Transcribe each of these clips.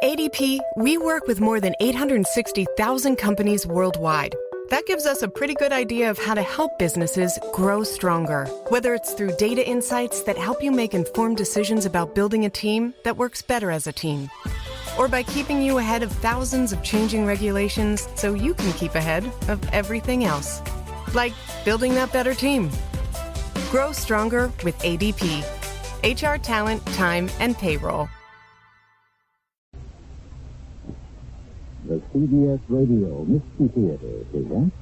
At ADP, we work with more than 860,000 companies worldwide. That gives us a pretty good idea of how to help businesses grow stronger. Whether it's through data insights that help you make informed decisions about building a team that works better as a team, or by keeping you ahead of thousands of changing regulations so you can keep ahead of everything else. Like building that better team. Grow stronger with ADP. HR talent, time, and payroll. The CBS Radio Mystery Theater presents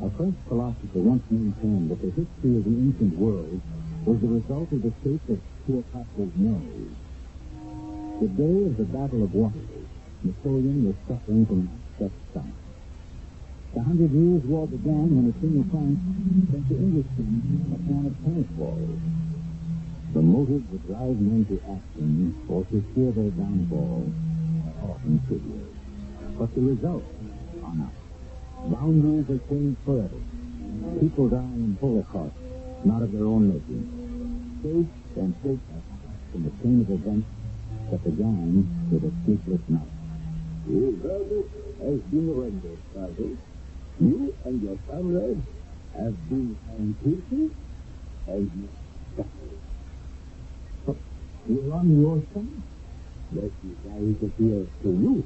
a French philosopher once maintained that the history of the ancient world was the result of the shape of Cleopatra's nose. The day of the Battle of Waterloo, Napoleon was suffering from upset stomach. The 100 Years' War began when the King of France sent the English king a can of tennis balls. The motives that drive men to action or to fear their downfall are often trivial. But the results are not. Boundaries are changed forever. People die in holocausts, not of their own making. Fate and fate in the chain of events that began with a sleepless night. Your verdict has been rendered, Sergeant. You and your family have been found guilty and you suffer. But you're on your side. Let me guide the fear to you.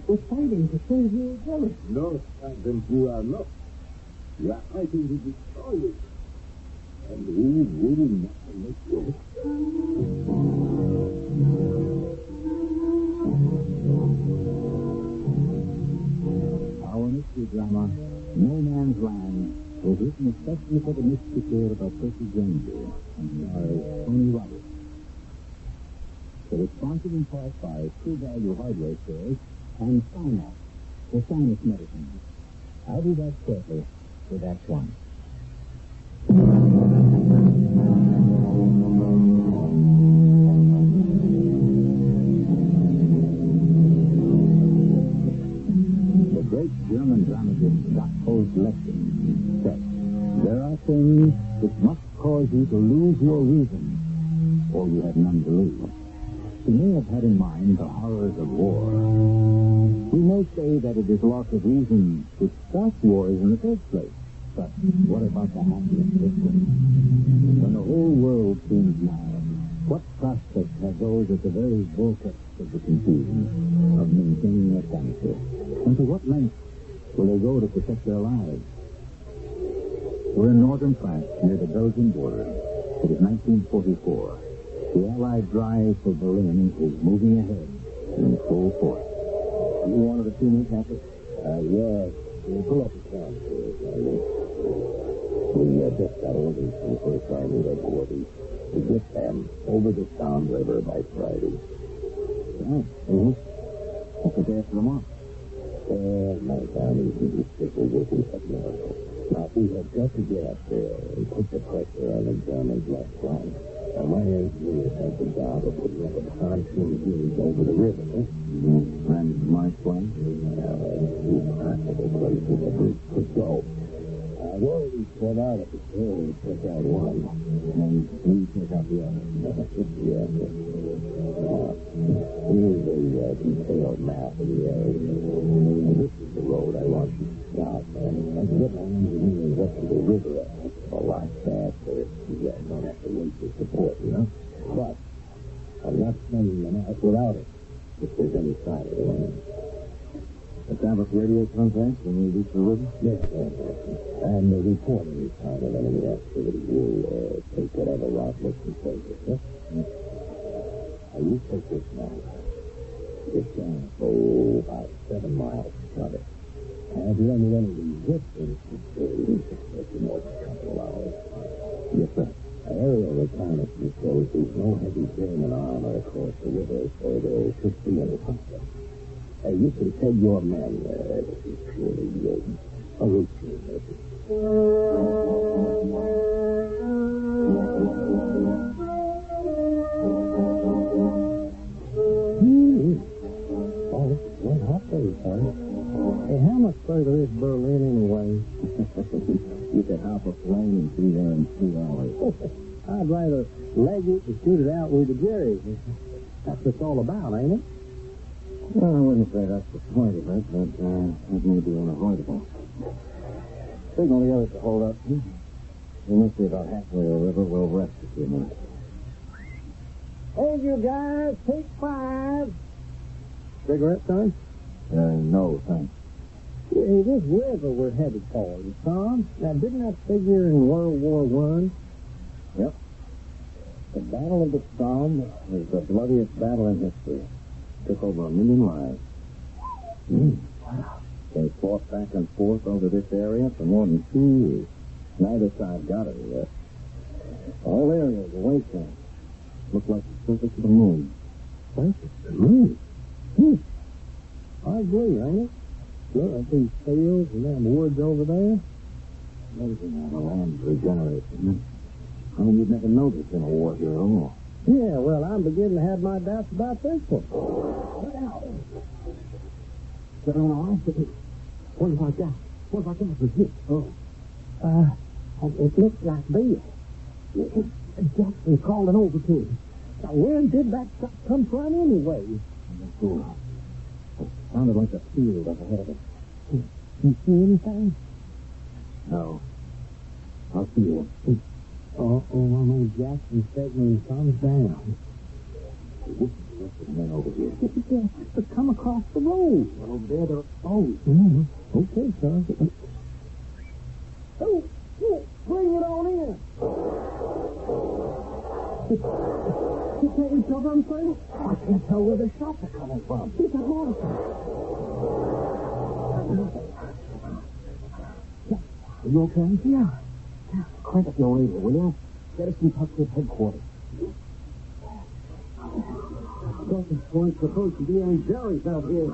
We're fighting to save your village. No, Sergeant, you are not. You are fighting to destroy it. And we will not let you. Our mystery drama, No Man's Land, was written especially for the Mystery Theater by Percy Granger and stars Tony Roberts. It is sponsored in part by True Value Hardware Stores and Sinus, the sinus medicine. I'll be back shortly with Act One. The great German dramatist Gotthold Lessing said, "There are things which must cause you to lose your reason, or you have none to lose." He may have had in mind the horrors of war. We may say that it is loss of reason which starts wars in the first place. But what about the happiest victims? When the whole world seems mad, what prospects have those at the very vortex of the confusion of maintaining their sanity? And to what length will they go to protect their lives? We're in northern France, near the Belgian border. It is 1944. The Allied drive for Berlin is moving ahead in full force. You wanted to see me, Captain? Yes. We'll pull up the camp here, Charlie. We just got orders from the First Army headquarters to get them over the Sound River by Friday. Oh, what's the day after tomorrow? My family is strictly working at miracle. Now, we have got to get up there and put the pressure on the Germans left flank. Now, my engineer has the job of putting up a pontoon bridge over the river. And my plan? Two practical places the bridge could go. I've already set out at the hill to check out one, and we check out the other. Yes. Here's a detailed map of the area. This is the road I want you to stop, and get my engineers up to the river a lot faster. You don't have to wait for support, you know? But I'm not sending them out without it, if there's any sign of the land. Establish radio contact when we reach the river? Yes. And the reporting time of enemy activity will take whatever route looks and takes it, yes? Now, you take this now. It's down for about 7 miles from it. And if you don't need any resistance, it's more than a couple of hours. Yes, sir. Aerial reconnaissance shows there's no heavy German armor across the river, so there should be any problem. You can tell your men this is purely a routine mission. half a plane and be there in 2 hours. I'd rather leg it and shoot it out with the Jerry. That's what it's all about, ain't it? Well, I wouldn't say that's the point of it, but it may be unavoidable. Signal the others to hold up. We must be about halfway to the river. We'll rest a few minutes. Hey, you guys, take 5. Cigarette, son? No, thanks. Hey, this river we're headed for, Tom. Now, didn't that figure in World War I? Yep. The Battle of the Somme was the bloodiest battle in history. Took over 1 million lives. They fought back and forth over this area for more than 2 years. Neither side got it yet. The whole area was a wasteland. Looked like the surface of the moon. Surface of the moon? I agree, ain't it? Look at these fields and them woods over there. Amazing how the land regenerates. I mean, you'd never notice in a war here at all. Yeah, well, I'm beginning to have my doubts about this one. Look out! Get on all right? What have I got? What have I got for hit? It looks like Bill. It's Jackson calling over to him. Now, where did that shot come from anyway? It sounded like a field up ahead of us. You see anything? No. I'll see you. I know Jackson signaling thumbs down. This is the rest of the men over here. Yeah, but come across the road. Well, over there, they're exposed. Okay, son. Oh, bring it on in. You can't tell them things? I can't tell where the shots are coming from. It's a horse. Are you okay? Yeah. Crank up your radio, will you? Get us in touch with headquarters. Nothing's supposed to be any Jerry's out here.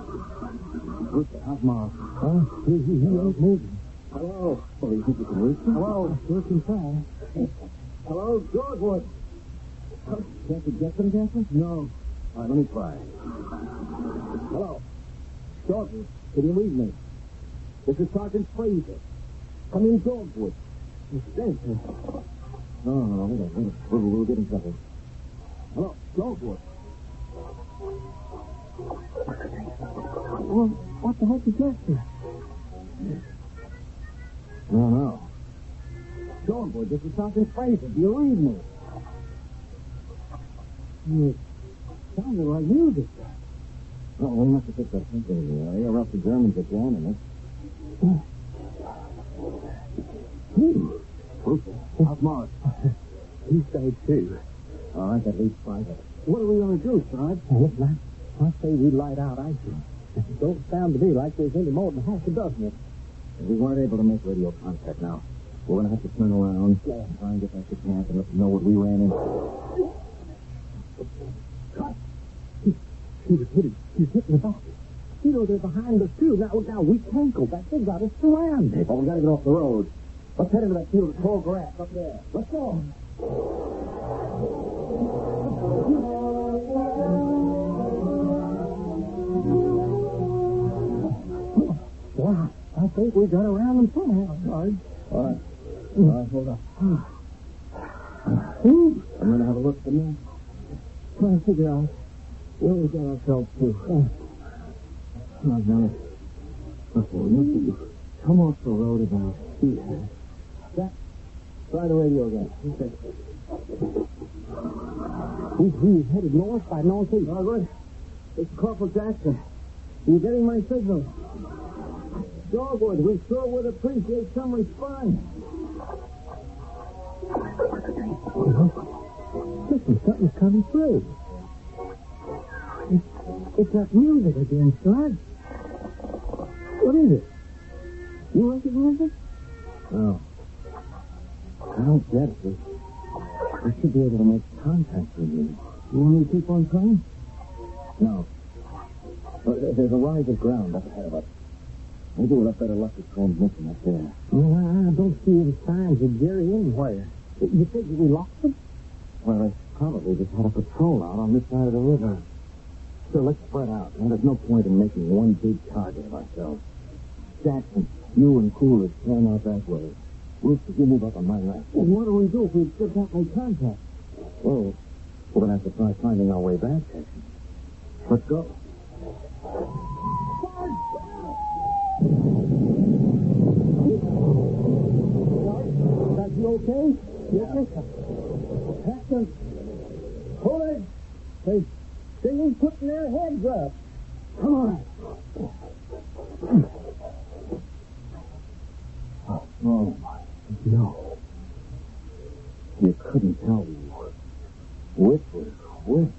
Good, how's Mark? Huh? He ain't moving. Hello. Oh, you think you can reach him? Hello. Sure can try. Hello, Georgewood. Can't you get them, Jackson? No. All right, let me try. Hello. Georgewood, can you read me? This is Sergeant Fraser. Come in, Georgewood. Mistake. No, wait. We'll get in trouble. Hello, Georgewood. Well, what the heck is that? No. Georgewood, this is Sergeant Fraser. Do you read me? It sounded like music. Oh, we must have picked up something in the area, or else the Germans are jamming us. How's Morris? He stayed too. All right, that leaves 5 of us. What are we going to do, Sarge? Look, I say we light out ISIS. It don't sound to me like there's any more than half a dozen of them. We weren't able to make radio contact now. We're going to have to turn around and try and get back to camp and let them know what we ran into. Cut! He was hitting. He's hitting the back. You know, they're behind us, too. Now, we can't go back. They've got us surrounded. Well, we got to get off the road. Let's head into that field of tall grass up there. Let's go. Wow, I think we got around them somehow, Sarge. All right, hold up. I'm going to have a look at the map. Trying to figure out where we got ourselves to. Now, Johnny. Okay, come off the road about here. Try the radio again. Okay. He's headed north by northeast. Oh, good. It's Corporal Jackson. You getting my signal? Dogwood, we sure would appreciate some response. Listen, something's coming through. It's that music again, Sarge. What is it? You recognize it? No. I don't get it. We should be able to make contact with you. You want me to keep on trying? No. There's a rise of ground up ahead of us. Maybe we'll have better luck with transmission up there. Well, I don't see any signs of Jerry anywhere. You think we lost him? Well, they probably just had a patrol out on this side of the river. So let's spread out. Now, there's no point in making one big target of ourselves. Jackson, you and Coolidge stand out that way. Bruce, if you move up on my left. Well, what do we do if we still can't make contact? Well, we're going to have to try finding our way back, Jackson. Let's go. Are you okay? Yes, sir. Captain, hold it. They still putting their heads up. Come on. Oh, my. No. You couldn't tell which was which.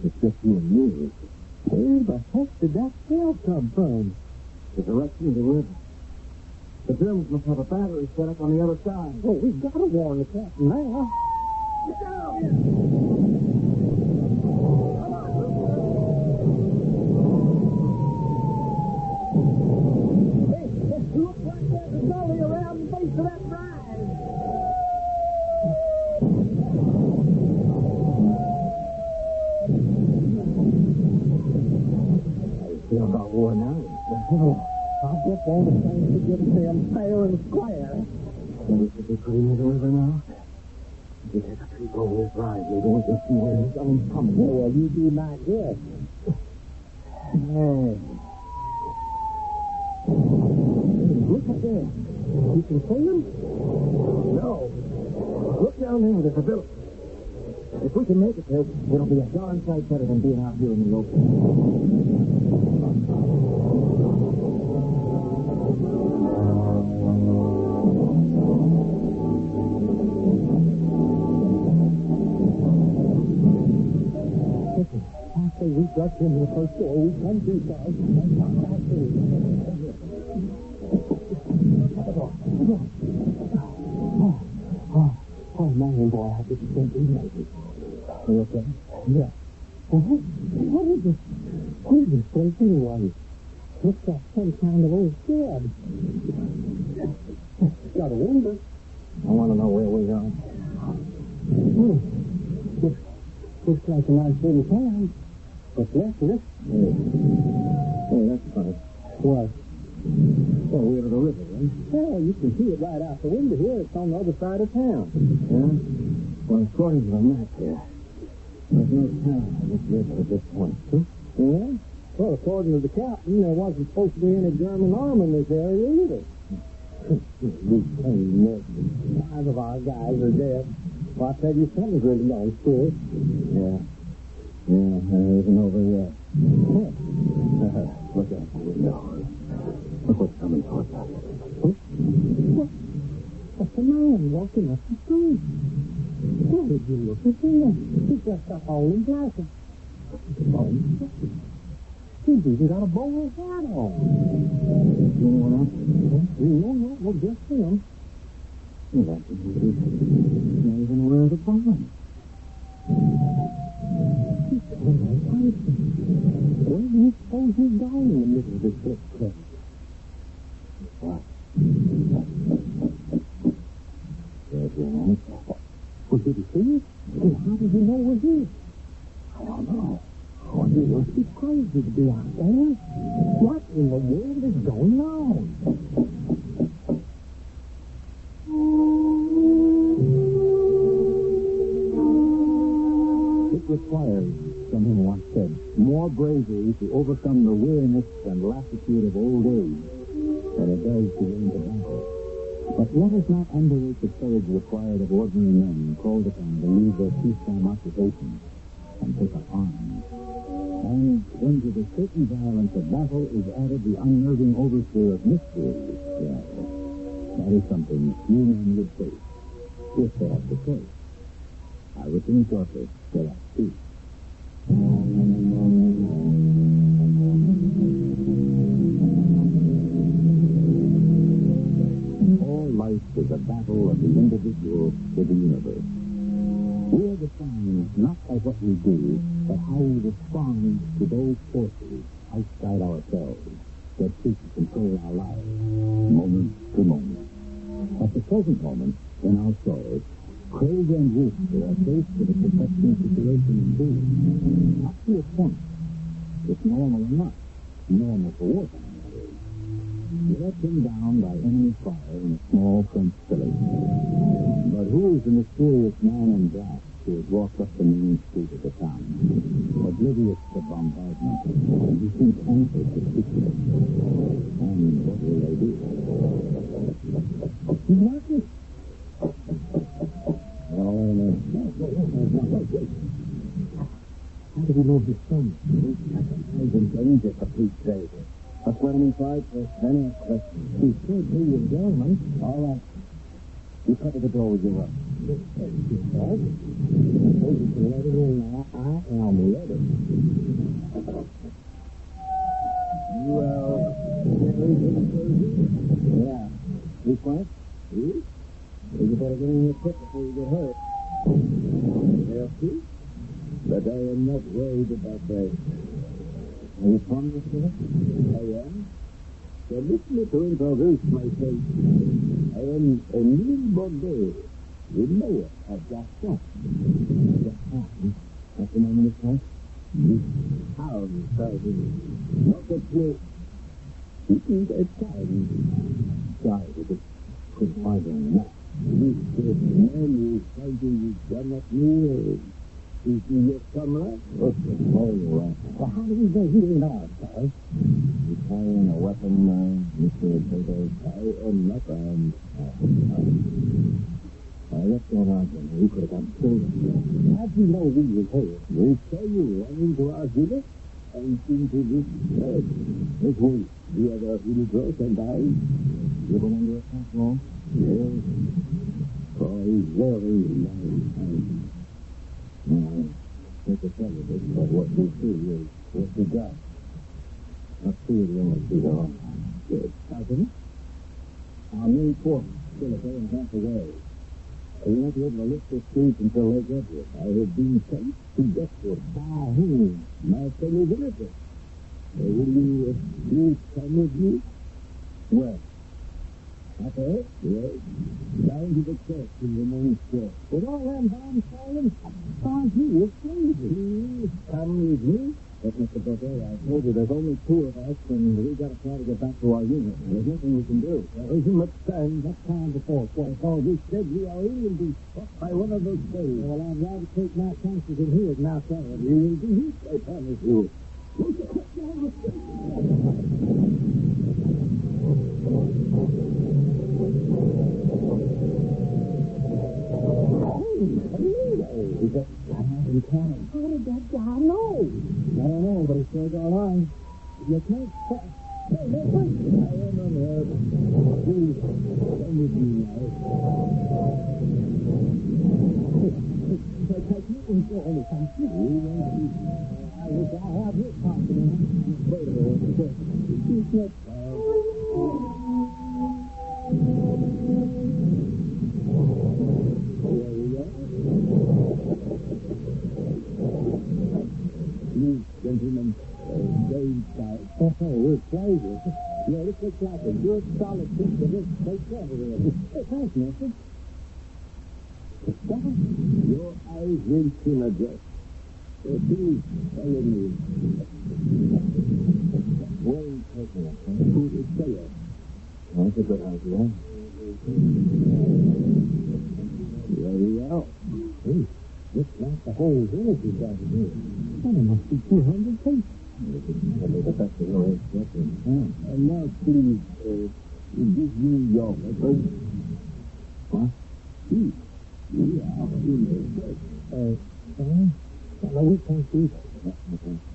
It's just you and me. Where the heck did that shell come from? The direction of the river. The Germans must have a battery set up on the other side. Oh, we've got to warn the captain now. Get down here! Hey, it looks like there's a gully around the base of that rise. I feel about worn out. Oh, I'll get all the things to get them fair and square. We should be pretty near the river now. If we take a peek over this rise, maybe we can see where it's coming. Oh, well, you do not guess. Hey. Look up there. You can see them? No. Look down there. There's a building. If we can make it there, it'll be a darn sight better than being out here in the open. After we got in the first door, we come too far. Oh, man, boy, I just can't do that. Are you okay? Yeah. What is this place anyway? Looks like some kind of old shed. Got a window. I want to know where we're going. Looks like a nice little town. But less than this. Hey, that's funny. What? Well, we're to the river, right? Well, you can see it right out the window here. It's on the other side of town. Yeah? Well, according to the map here, there's no town on this river at this point. Huh? Yeah? Well, according to the captain, there wasn't supposed to be any German army in this area either. Five of our guys are dead. Well, I tell you, something's really gone through. Yeah. Yeah, it isn't over yet. Look out the window. Look what's coming towards us. What's the man walking up the street? Where did you look at him? He's dressed up all in black. He's even got a bowler hat on. Anyone else? No, just him. Well, that's not even where the bomb. Where do you suppose he's going in the middle of this big cliff? What? There's your answer. Well, did he see it? Well, how did he know we're here? I don't know. Oh, you must be crazy to be out there. What in the world is going on? It requires, someone once said, more bravery to overcome the weariness and lassitude of old age than it does to win the battle. But let us not underrate the courage required of ordinary men called upon to leave their peacetime occupations and take up arms. And when to the certain violence of battle is added the unnerving overture of mystery, well, that is something few men would face, if they had the choice. I return shortly to that speech. All life is a battle of the individual with the universe. We are defined not by what we do, but how we respond to those forces outside ourselves that seek to control our lives, moment to moment. At the present moment, in our story, Craig and Wooster are faced with a protecting situation in food. Up to a point, it's normal enough. Normal for wartime, that is. He let him down by enemy fire in a small French village. But who is the mysterious man in black who had walked up the main street of the town, oblivious to the bombardment, and he seemed anxious to speak to them? And what will they do? Marcus? How did he lose his son? He's in danger, for Pete's sake. That's what I'm inside for. Then ask questions. He said he was gentleman. All right. You cover the door with your rug. Maybe to let him in now. I am ready. Yeah. You quiet? You? You better get in here quick before you get hurt. They'll see. But I am not worried about that. Are you from this village? I am. Permit me to introduce myself. I am Emile Bordeaux, the mayor of Gaston. Gaston? That's the name of this place? This town, Sergeant. Not a place. It is a town. Sorry, I just couldn't find it on the map. This man is fighting with Janet Neal. Is he your comrade? Okay, all right. Well, how do we know he ain't ours, Sarge? You carrying a weapon, Mr. Bordeaux? I am not armed. What's going on, Jimmy? We could have gotten killed. How'd you know we was here? They saw you run into our village and into this bed. This way, the other little girls and I. You been under attack long? Yes. For a very long time. Now, take a tell you this, but what we see is what we got. Let's see the only two on. Good. Sergeant? Our main force still a day and a half away. We won't be able to lift the streets until Lake Edward. I have been sent to Dexter. By whom? My fellow villagers. Will you please come with me? Where? Okay. Yes. Down to the church in the main square. With all them bombs falling, Sarge, you is crazy. Please come with me. But, Mr. Bordeaux, I told you there's only two of us, and we got to try to get back to our unit. There's nothing we can do. There isn't much time. What time before? Oh, we said we are in and be struck by one of those days. Well, I'd rather take my chances in here than outside. You will be hit, I promise you. Is that in town? How did that guy know? I don't know, but he says all right. You can't stop. Hey, listen. I am unhurt. Please, come with me now. You can go anytime. I wish I had his confidence. Please, gentlemen, go inside. Oh, with pleasure. Yeah, this looks like a good, solid piece of this place everywhere. Hey, thanks, mister. Your eyes will soon adjust. Please, follow me. One second. Who is there? That's a good idea. There we are. Hey, looks like the whole village is out here. Well, there must be 200 people. The best of your expression. And now, please, give me your weapon. What? We are in the church. No, we can't do that.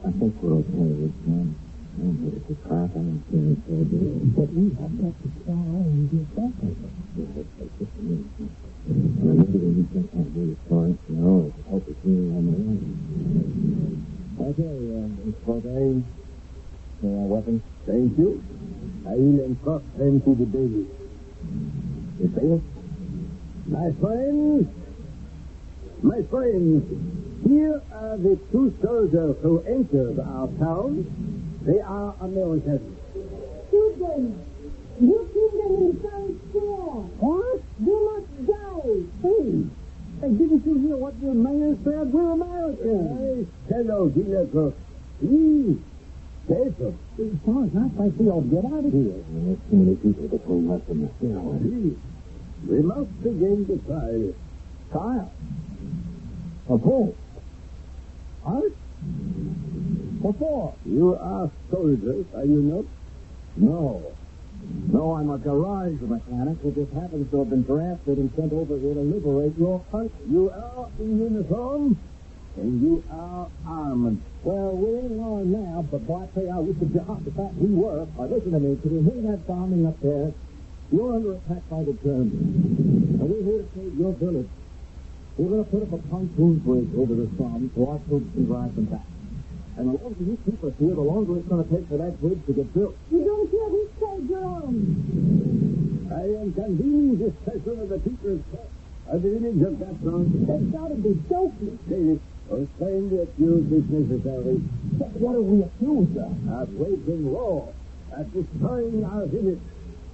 I think we're okay with them. It's a crap I don't feel so good. But we have got to try and get back on them. Maybe we just can't do it for us. No, it's hope it's really on the way. Okay, it's for day. Weapons. Thank you. I will entrust them to the bailiff. The bailiff? My friends, here are the two soldiers who entered our town. They are Americans. Shoot them! You keep them in some square. What? You must die. Hey, didn't you hear what your mayor said? We're Americans. Hey, hello, Gilbert. Please, Paper. Sarge, I think we ought to get out of here. There's too many people between us and the stairway. Please, we must begin the trial. Trial? Of who? Us? What for? You are soldiers, are you not? No. No, I'm a garage mechanic who just happens to have been drafted and sent over here to liberate your country. You are in uniform, and you are armed. Well, we ain't armed now, but boy, I tell you, I wish the job, the fact we were. Now, listen to me, could you hear that bombing up there? You're under attack by the Germans. And we're here to save your village. We're going to put up a pontoon bridge over the Somme so our troops can drive them back. And the longer you keep us here, the longer it's going to take for that bridge to get built. You don't care which side you're on. I am convening this session of the People's Court. Are the image of that song? That's got to be joking. David, explain the accused if necessary. What are we accused of? Of waging war, at destroying our village.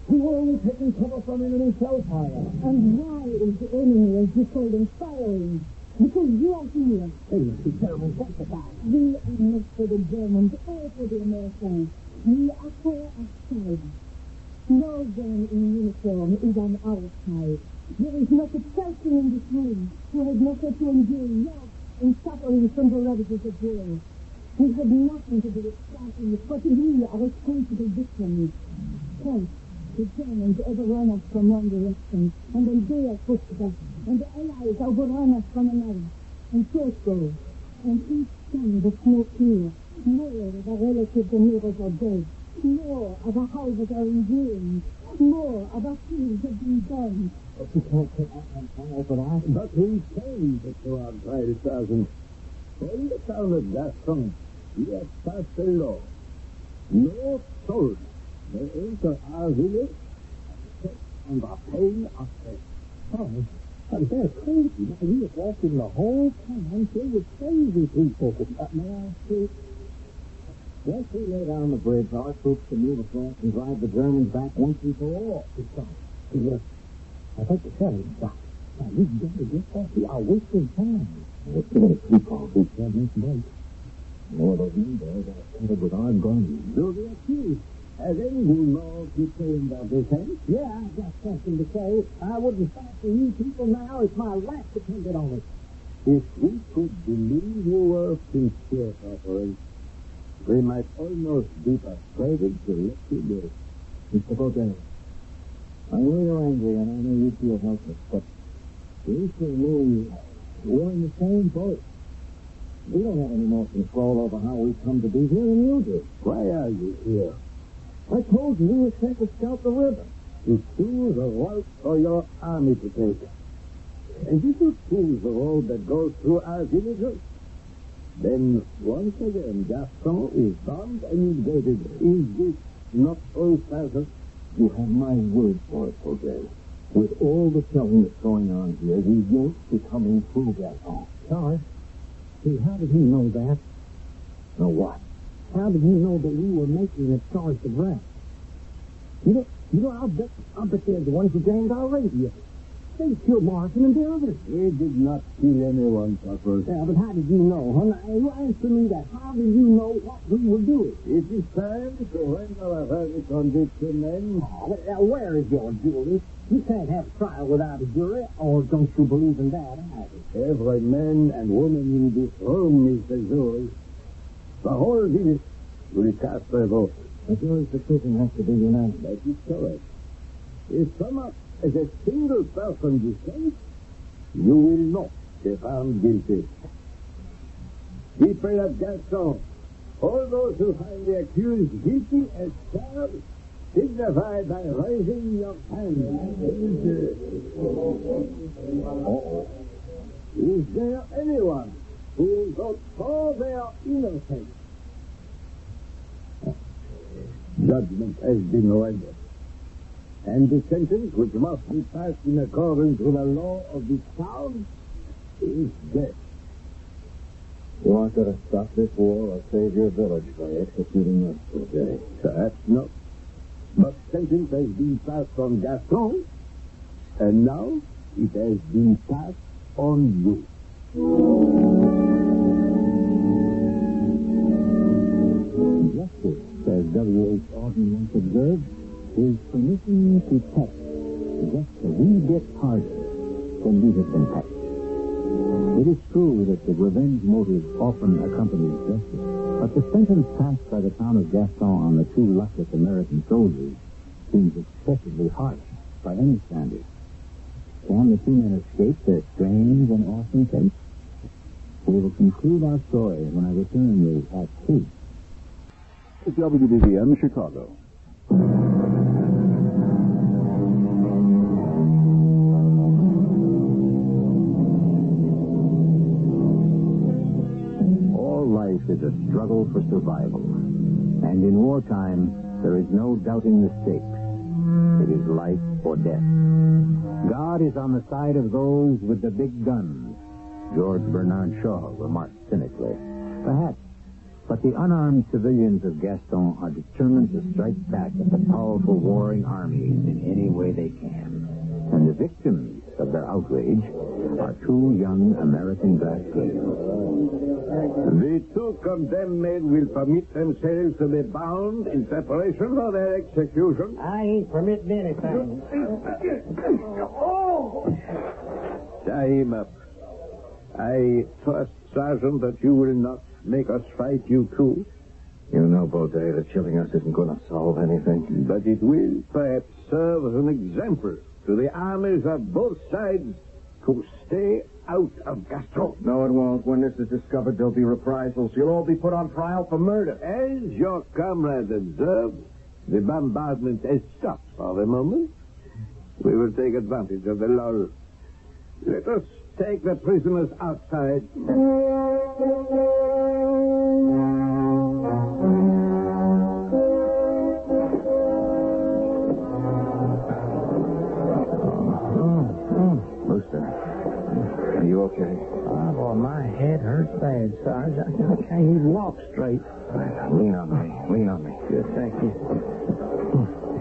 We were only taking cover from enemy shell fire. And why is the enemy, as you call them, firing? Because you're here. Hey, the Germans testify. We are not for the Germans or for the Americans. We are for ourselves. No one in uniform is on our side. There is not a person in this room who has not had to endure loss and suffering from the ravages of war. We have nothing to do with fighting, but we are responsible victims. First, the Germans overrun us from one direction, and then they are pushed back, and the Allies overrun us from another, and so it goes. And each time the smoke clears, more of our relatives and neighbors are dead, more of our houses are in ruins, more of our fields have been burned. But you can't take that on fire for that. But we saved it to our 5,000. In the town of Gaston, we have passed a law. No soldier may enter our village on the pain of death. Oh, but they're crazy. We have walked in the whole town filled with crazy people. May I speak? Once we lay down the bridge, our troops can move across and drive the Germans back once and for all. Yes. I think the sheriff stopped. Now, we've got to get back. We are wasting time. There's too many people who can't make late. More of those windows are covered with our guns. So the accused, has anyone more to say about this, eh? Yeah, I've got something to say. I wouldn't fight for you people now if my life depended on it. If we could believe you were sincere, Corporal, we might almost be persuaded to let you go. Mr. Baudet, I know you're angry and I know you feel helpless, but you should know we're in the same boat. We don't have any more control over how we come to be here than you do. Why are you here? I told you we were sent to scout the river. To choose a route for your army to take. And if you choose the road that goes through our villages, then once again Gaston is bombed and invaded. Is this not so, Sergeant? You have my word for it, Baudet. With all the killing that's going on here, we won't be coming through Gaston. Sorry. See, how did he know that? Know what? How did he know that we were making a charge of rest? You know, I'll bet they're the ones who jammed our radio. They killed Morrison and the others. We did not kill anyone, Corporal. Yeah, but how did you know? Huh? You answer me that. How did you know what we were doing? It is time to render a verdict on this men. Oh, well, where is your jury? You can't have a trial without a jury, or don't you believe in that either? Every man and woman in this room is the jury. The whole village will cast their vote. The jury's decision has to be unanimous. That is correct. If someone as a single person dissents, you will not be found guilty. People of Gaston, all those who find the accused guilty as charged, signify by raising your hand. Is there anyone who will vote for their innocence? Judgment has been rendered. And the sentence, which must be passed in accordance with the law of this town, is death. You aren't going to stop this war or save your village by executing us, Baudet. Perhaps not. But sentence has been passed on Gaston, and now it has been passed on you. Justice, as W.H. Auden once observed, is permission to touch just a wee bit harder than we have been touched. It is true that the revenge motive often accompanies justice, but the sentence passed by the town of Gaston on the two luckless American soldiers seems excessively harsh by any standard. Can the two men escape their strange and awesome fate? We will conclude our story when I return with Act 2. It's WBBM, Chicago. All life is a struggle for survival. And in wartime, there is no doubting the stakes. It is life or death. God is on the side of those with the big guns, George Bernard Shaw remarked cynically. Perhaps, but the unarmed civilians of Gaston are determined to strike back at the powerful warring armies in any way they can. And the victims of their outrage are two young American black girls. The two condemned men will permit themselves to be bound in preparation for their execution. I ain't permitting anything. Tie him up. I trust, Sergeant, that you will not make us fight you too. You know, Baudet, that killing us isn't going to solve anything. But it will perhaps serve as an example to the armies of both sides to stay out of Gaston. No, it won't. When this is discovered, there'll be reprisals. You'll all be put on trial for murder. As your comrade observed, the bombardment has stopped for the moment. We will take advantage of the lull. Let us take the prisoners outside. Are you okay? Oh, boy, my head hurts bad, Sarge. I can't even walk straight. Lean on me. Lean on me. Good, thank you.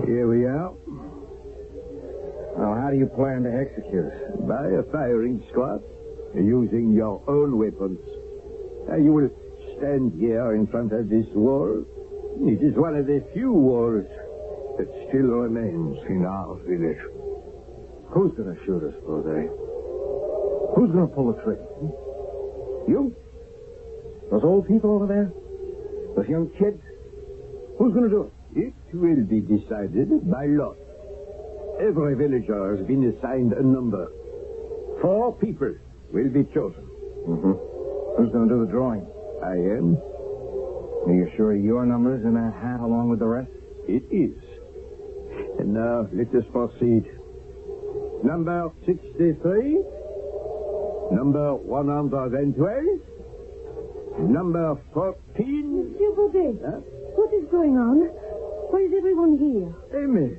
Here we are. Well, how do you plan to execute us? By a firing squad, using your own weapons. You will stand here in front of this wall. It is one of the few walls that still remains in our village. Who's going to shoot us, Baudet? Who's going to pull the trigger? You? Those old people over there? Those young kids? Who's going to do it? It will be decided by lot. Every villager has been assigned a number. 4 people will be chosen. Mm-hmm. Who's going to do the drawing? I am. Are you sure your number's in that hat along with the rest? It is. And now let us proceed. Number 63. Number 112. Number 14. Monsieur Baudet, Huh? what is going on? Why is everyone here? Amy,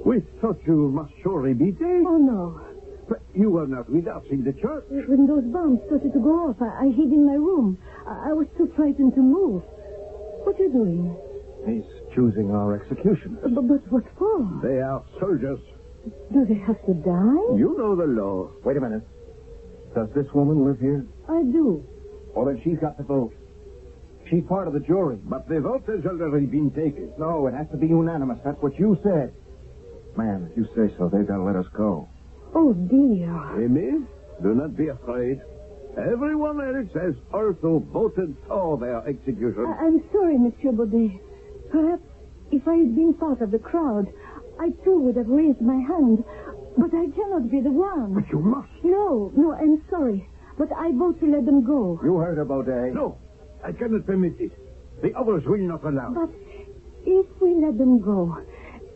we thought you must surely be dead. Oh, no. But you were not with us in the church. When those bombs started to go off, I hid in my room. I was too frightened to move. What are you doing? He's choosing our executioners. But what for? They are soldiers. Do they have to die? You know the law. Wait a minute. Does this woman live here? I do. Well, then she's got the vote. She's part of the jury. But the vote has already been taken. No, it has to be unanimous. That's what you said. Ma'am, if you say so, they've got to let us go. Oh, dear. Amy, do not be afraid. Everyone else has also voted for their execution. I'm sorry, Monsieur Baudet. Perhaps if I had been part of the crowd, I too would have raised my hand. But I cannot be the one. But you must. No, I'm sorry. But I vote to let them go. You heard her, Baudet. No, I cannot permit it. The others will not allow. But if we let them go,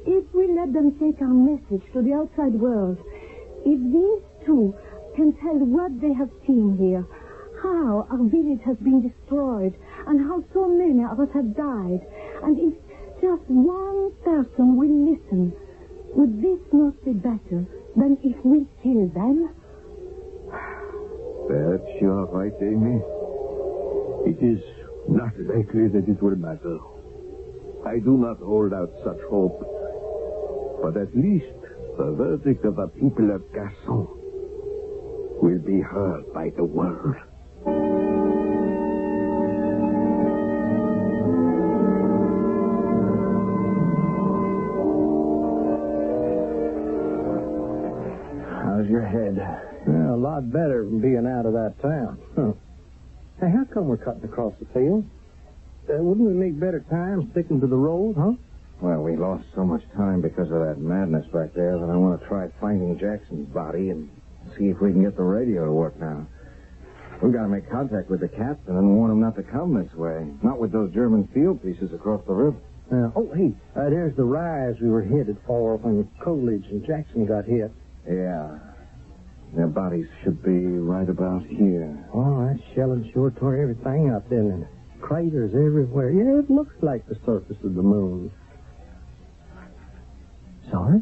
if we let them take our message to the outside world, if these two can tell what they have seen here, how our village has been destroyed, and how so many of us have died, and if just one person will listen, would this not be better than if we kill them? Perhaps you are right, Amy. It is not likely that it will matter. I do not hold out such hope. But at least the verdict of the people of Gaston will be heard by the world. How's your head? Well, a lot better than being out of that town. Huh. Hey, how come we're cutting across the field? Wouldn't we make better time sticking to the road, huh? Well, we lost so much time because of that madness back there that I want to try finding Jackson's body and see if we can get the radio to work now. We've got to make contact with the captain and warn him not to come this way. Not with those German field pieces across the river. There's the rise we were headed for when Coolidge and Jackson got hit. Yeah. Their bodies should be right about here. Oh, that shelling sure tore everything up, didn't it? Craters everywhere. Yeah, it looks like the surface of the moon. Sorry?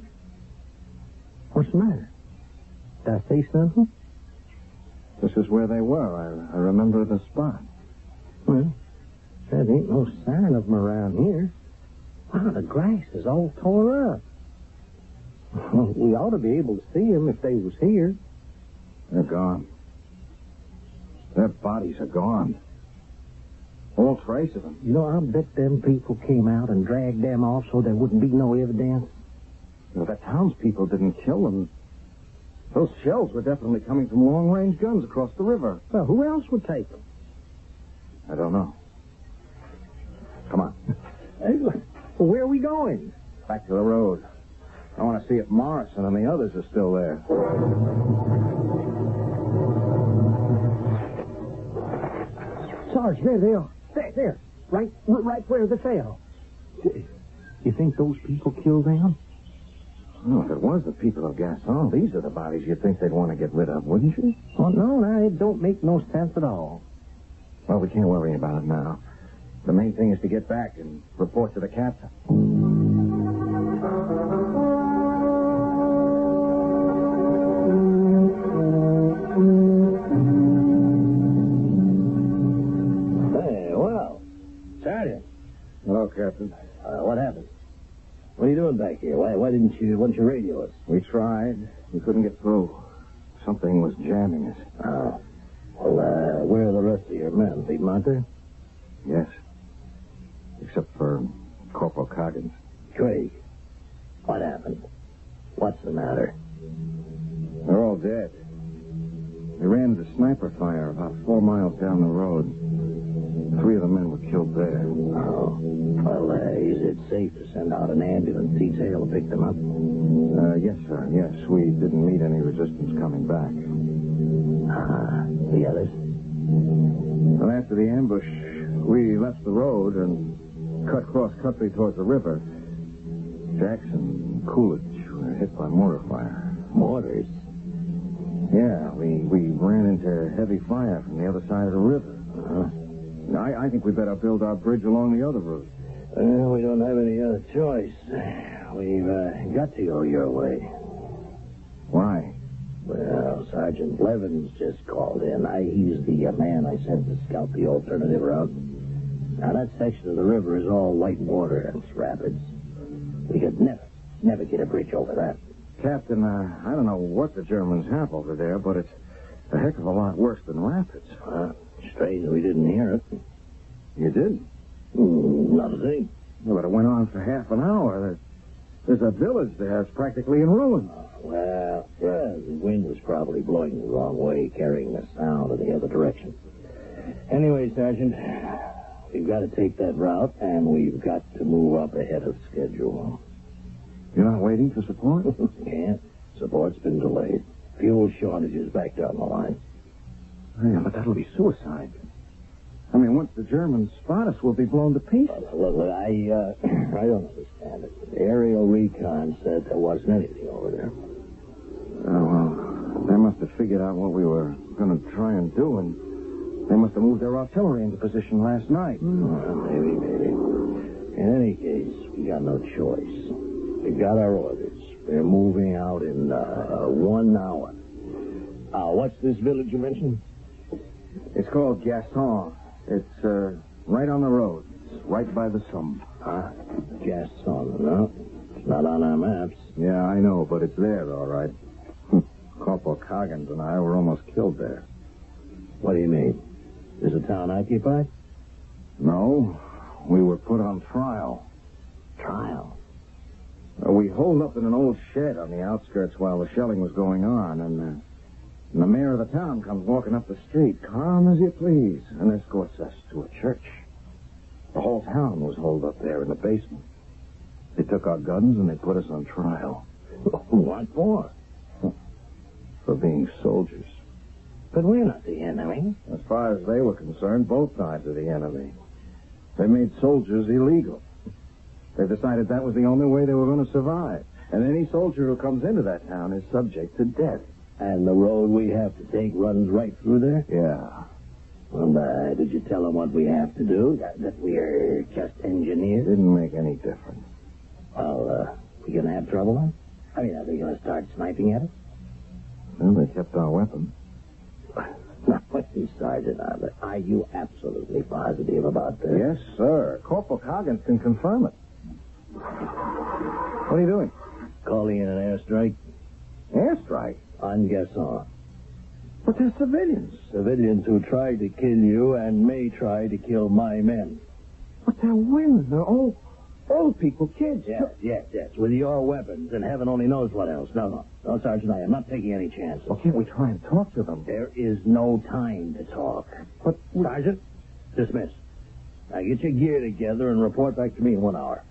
What's the matter? Did I say something? This is where they were. I remember the spot. Well, there ain't no sign of them around here. Wow, the grass is all tore up. Well, we ought to be able to see them if they was here. They're gone. Their bodies are gone. All trace of them. You know, I'll bet them people came out and dragged them off so there wouldn't be no evidence. Well, the townspeople didn't kill them. Those shells were definitely coming from long-range guns across the river. Well, who else would take them? I don't know. Come on. Hey, where are we going? Back to the road. I want to see if Morrison and the others are still there. Sarge, there they are. There. Right where they fell. You think those people killed them? Oh, if it was the people of Gaston, these are the bodies you'd think they'd want to get rid of, wouldn't you? Oh, no, it don't make no sense at all. Well, we can't worry about it now. The main thing is to get back and report to the captain. Hey, well, Sergeant. Hello, Captain. What happened? What are you doing back here? Why didn't you radio us? We tried. We couldn't get through. Something was jamming us. Oh. Well, where are the rest of your men? Piedmonter? Yes. Except for Corporal Coggins. Craig, what happened? What's the matter? They're all dead. We ran into sniper fire about 4 miles down the road. 3 of the men were killed there. Oh. Well, is it safe to send out an ambulance detail to pick them up? Yes, sir. Yes, we didn't meet any resistance coming back. The others? Well, after the ambush, we left the road and cut cross-country towards the river. Jackson and Coolidge were hit by mortar fire. Mortars? Yeah, we ran into heavy fire from the other side of the river. I think we better build our bridge along the other route. Well, we don't have any other choice. We've got to go your way. Why? Well, Sergeant Blevins just called in. He's the man I sent to scout the alternative route. Now, that section of the river is all white water and it's rapids. We could never get a bridge over that. Captain, I don't know what the Germans have over there, but it's a heck of a lot worse than rapids. Strange we didn't hear it. You did? Not a thing. Well, but it went on for half an hour. There's a village there. It's practically in ruins. The wind was probably blowing the wrong way, carrying the sound in the other direction. Anyway, Sergeant, we've got to take that route, and we've got to move up ahead of schedule. You're not waiting for support? Can't. Support's been delayed. Fuel shortages back down the line. Yeah, but that'll be suicide. I mean, once the Germans spot us, we'll be blown to pieces. Look, I don't understand it. The aerial recon said there wasn't anything over there. Oh, well, they must have figured out what we were going to try and do, and they must have moved their artillery into position last night. Well, maybe. In any case, we got no choice. We got our orders. We're moving out in 1 hour. What's this village you mentioned? It's called Gaston. It's right on the road. It's right by the Somme. Gaston, no? It's not on our maps. Yeah, I know, but it's there, all right. Corporal Coggins and I were almost killed there. What do you mean? Is the town occupied? No, we were put on trial. Trial? We holed up in an old shed on the outskirts while the shelling was going on, and the mayor of the town comes walking up the street, calm as you please, and escorts us to a church. The whole town was holed up there in the basement. They took our guns and they put us on trial. What for? For being soldiers. But we're not the enemy. As far as they were concerned, both sides are the enemy. They made soldiers illegal. They decided that was the only way they were going to survive. And any soldier who comes into that town is subject to death. And the road we have to take runs right through there? Yeah. Well, did you tell them what we have to do? That we're just engineers? Didn't make any difference. Well, we gonna have trouble then? I mean, are they gonna start sniping at us? Well, they kept our weapons. Now, Sergeant, are you absolutely positive about this? Yes, sir. Corporal Coggins can confirm it. What are you doing? Calling in an airstrike? Airstrike? On Gasson. But they're civilians. Civilians who tried to kill you and may try to kill my men. But they're women. They're old people, kids. Yes. With your weapons and heaven only knows what else. No, Sergeant, I am not taking any chances. Well, can't we try and talk to them? There is no time to talk. But... Sergeant, dismiss. Now get your gear together and report back to me in 1 hour.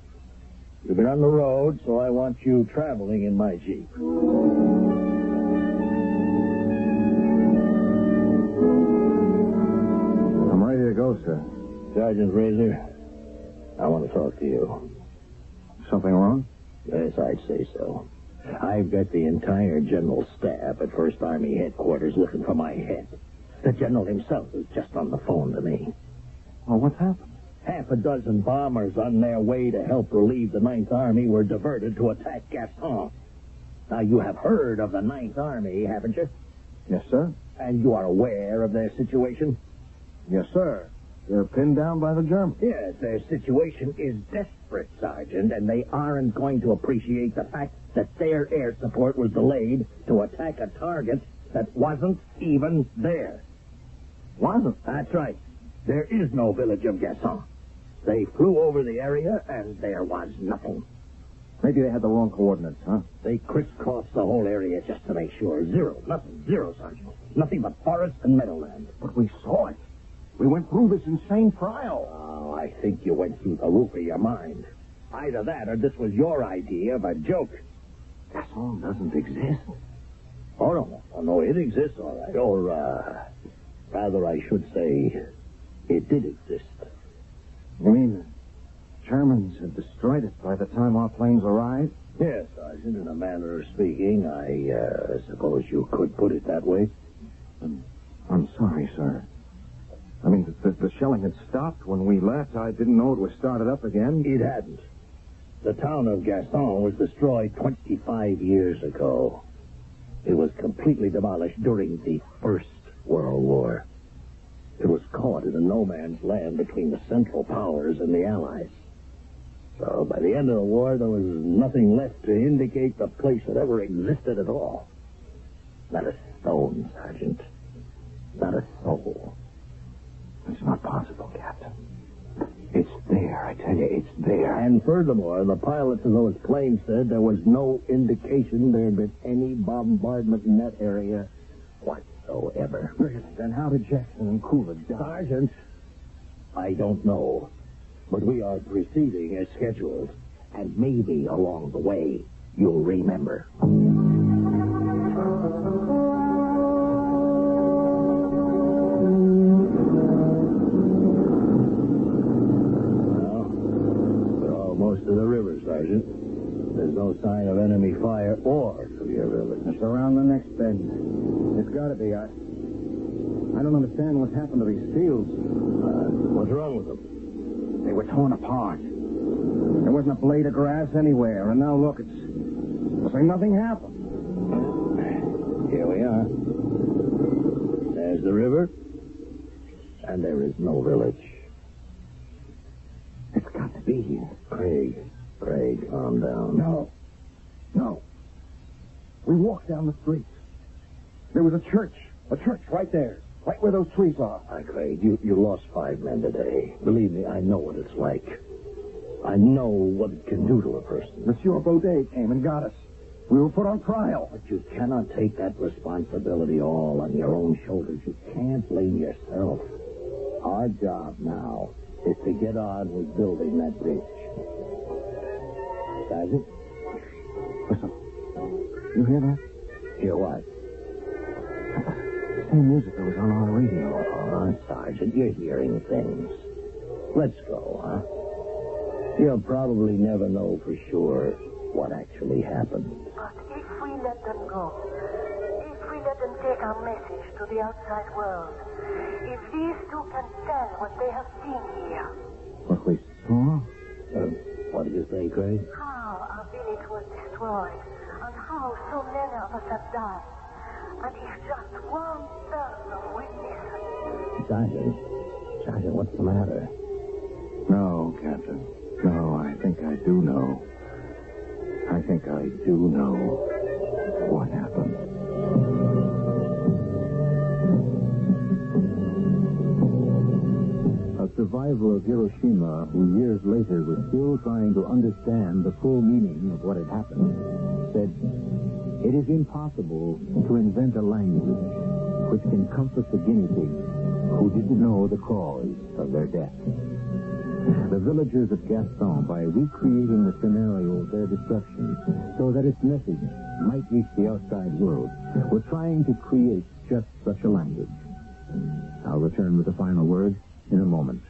You've been on the road, so I want you traveling in my Jeep. I'm ready to go, sir. Sergeant Razor, I want to talk to you. Something wrong? Yes, I'd say so. I've got the entire general staff at 1st Army headquarters looking for my head. The general himself is just on the phone to me. Well, what's happened? Half a dozen bombers on their way to help relieve the 9th Army were diverted to attack Gaston. Now, you have heard of the 9th Army, haven't you? Yes, sir. And you are aware of their situation? Yes, sir. They're pinned down by the Germans. Yes, their situation is desperate, Sergeant, and they aren't going to appreciate the fact that their air support was delayed to attack a target that wasn't even there. Wasn't? That's right. There is no village of Gasson. They flew over the area, and there was nothing. Maybe they had the wrong coordinates, huh? They crisscrossed the whole area just to make sure. Zero, Sergeant. Nothing but forest and meadowland. But we saw it. We went through this insane trial. Oh, I think you went through the roof of your mind. Either that or this was your idea of a joke. Gaston doesn't exist. Oh, no, it exists, all right. Or, rather, I should say, it did exist. You mean the Germans had destroyed it by the time our planes arrived? Yes, Sergeant, in a manner of speaking, I suppose you could put it that way. I'm sorry, sir. I mean, the shelling had stopped when we left. I didn't know it was started up again. It hadn't. The town of Gaston was destroyed 25 years ago. It was completely demolished during the First World War. It was caught in a no-man's land between the Central Powers and the Allies. So by the end of the war, there was nothing left to indicate the place had ever existed at all. Not a stone, Sergeant. Not a soul. It's not possible, Captain. It's there, I tell you, it's there. And furthermore, the pilots of those planes said there was no indication there had been any bombardment in that area whatsoever. Really? Then how did Jackson and Cooler die? Sergeant, I don't know. But we are proceeding as scheduled. And maybe along the way, you'll remember. To the river, Sergeant. There's no sign of enemy fire or severe village. It's around the next bend. It's got to be. I don't understand what's happened to these fields. What's wrong with them? They were torn apart. There wasn't a blade of grass anywhere, and now look, it's like nothing happened. Here we are. There's the river, and there is no village. It's got to be here. Craig, calm down. No. We walked down the street. There was a church right there, right where those trees are. Craig, you lost 5 men today. Believe me, I know what it's like. I know what it can do to a person. Monsieur Baudet came and got us. We were put on trial. But you cannot take that responsibility all on your own shoulders. You can't blame yourself. Our job now is to get on with building that bridge. Sergeant? Listen. You hear that? Hear what? Same music that was on our radio. Sergeant, you're hearing things. Let's go, huh? You'll probably never know for sure what actually happened. But if we let them go, if we let them take our message to the outside world, if these two can tell what they have seen here. What we saw? What do you say, Craig? How our village was destroyed, and how so many of us have died. And if just one person will listen. Sergeant, what's the matter? No, Captain. No, I think I do know. I think I do know what happened. A survivor of Hiroshima, who years later was still trying to understand the full meaning of what had happened, said, "It is impossible to invent a language which can comfort the guinea pigs who didn't know the cause of their death." The villagers of Gaston, by recreating the scenario of their destruction so that its message might reach the outside world, were trying to create just such a language. I'll return with the final word in a moment.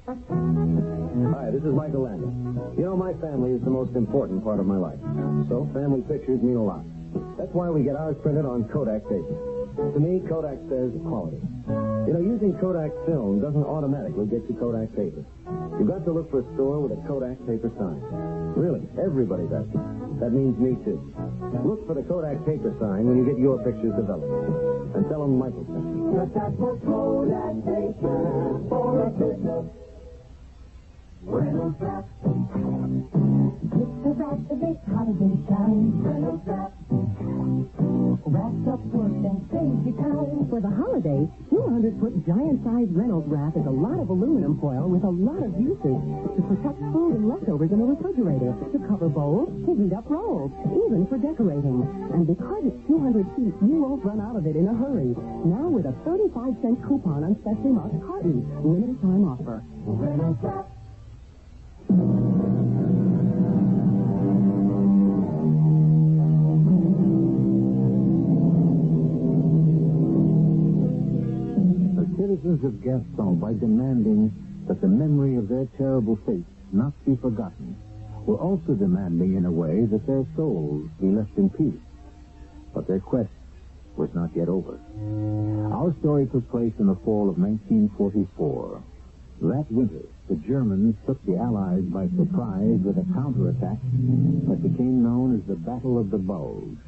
Hi, this is Michael Landon. You know, my family is the most important part of my life. So family pictures mean a lot. That's why we get ours printed on Kodak paper. To me, Kodak says quality. You know, using Kodak film doesn't automatically get you Kodak paper. You've got to look for a store with a Kodak paper sign. Really, everybody does. That means me, too. Look for the Kodak paper sign when you get your pictures developed. And tell them Michael sent you. But that's for Kodak paper for a picture. Reynolds Wrap. It's the wrap that makes holiday shine. Reynolds Wrap. Wraps up work and saves you time. For the holidays, 200-foot giant-sized Reynolds Wrap is a lot of aluminum foil with a lot of uses to protect food and leftovers in the refrigerator, to cover bowls, to heat up rolls, even for decorating. And because it's 200 feet, you won't run out of it in a hurry. Now with a 35-cent coupon on specially marked cartons. Limited time offer. Reynolds Wrap. Citizens of Gaston, by demanding that the memory of their terrible fate not be forgotten, were also demanding in a way that their souls be left in peace. But their quest was not yet over. Our story took place in the fall of 1944. That winter, the Germans took the Allies by surprise with a counterattack that became known as the Battle of the Bulge.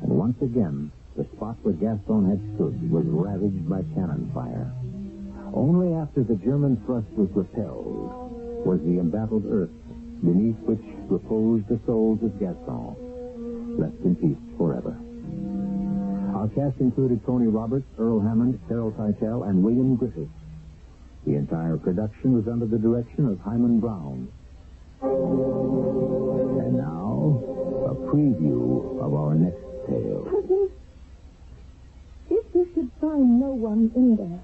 And once again, the spot where Gaston had stood was ravaged by cannon fire. Only after the German thrust was repelled was the embattled earth beneath which reposed the souls of Gaston left in peace forever. Our cast included Tony Roberts, Earl Hammond, Carol Teitel, and William Griffith. The entire production was under the direction of Hyman Brown. And now, a preview of our next tale. Cousin, if you should find no one in there,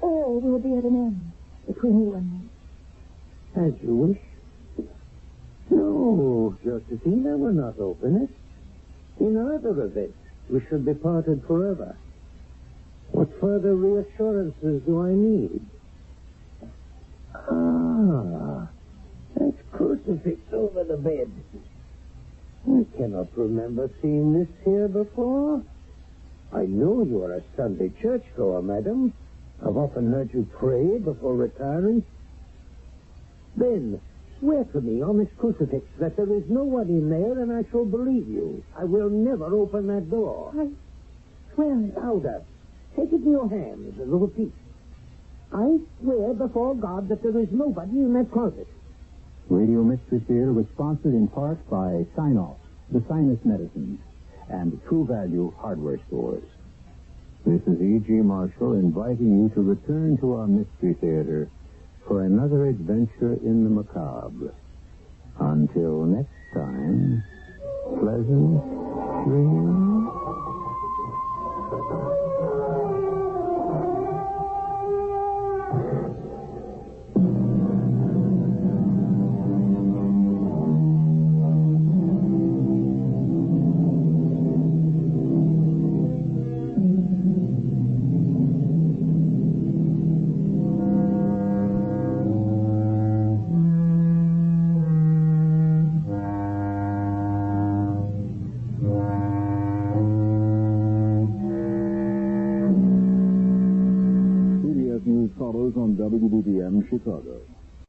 all will be at an end between you and me. As you wish. No, Josephina, we're not open it. In either of it, we should be parted forever. What further reassurances do I need? That crucifix over the bed. I cannot remember seeing this here before. I know you are a Sunday churchgoer, madam. I've often heard you pray before retiring. Then, swear to me on this crucifix that there is no one in there, and I shall believe you. I will never open that door. I swear it. Louder. Take it in your hands and repeat. I swear before God that there is nobody in that closet. Radio Mystery Theater was sponsored in part by Sign-Off, the Sinus Medicines, and True Value Hardware Stores. This is E.G. Marshall inviting you to return to our Mystery Theater for another adventure in the macabre. Until next time, pleasant dreams. CBS News follows on WBBM Chicago.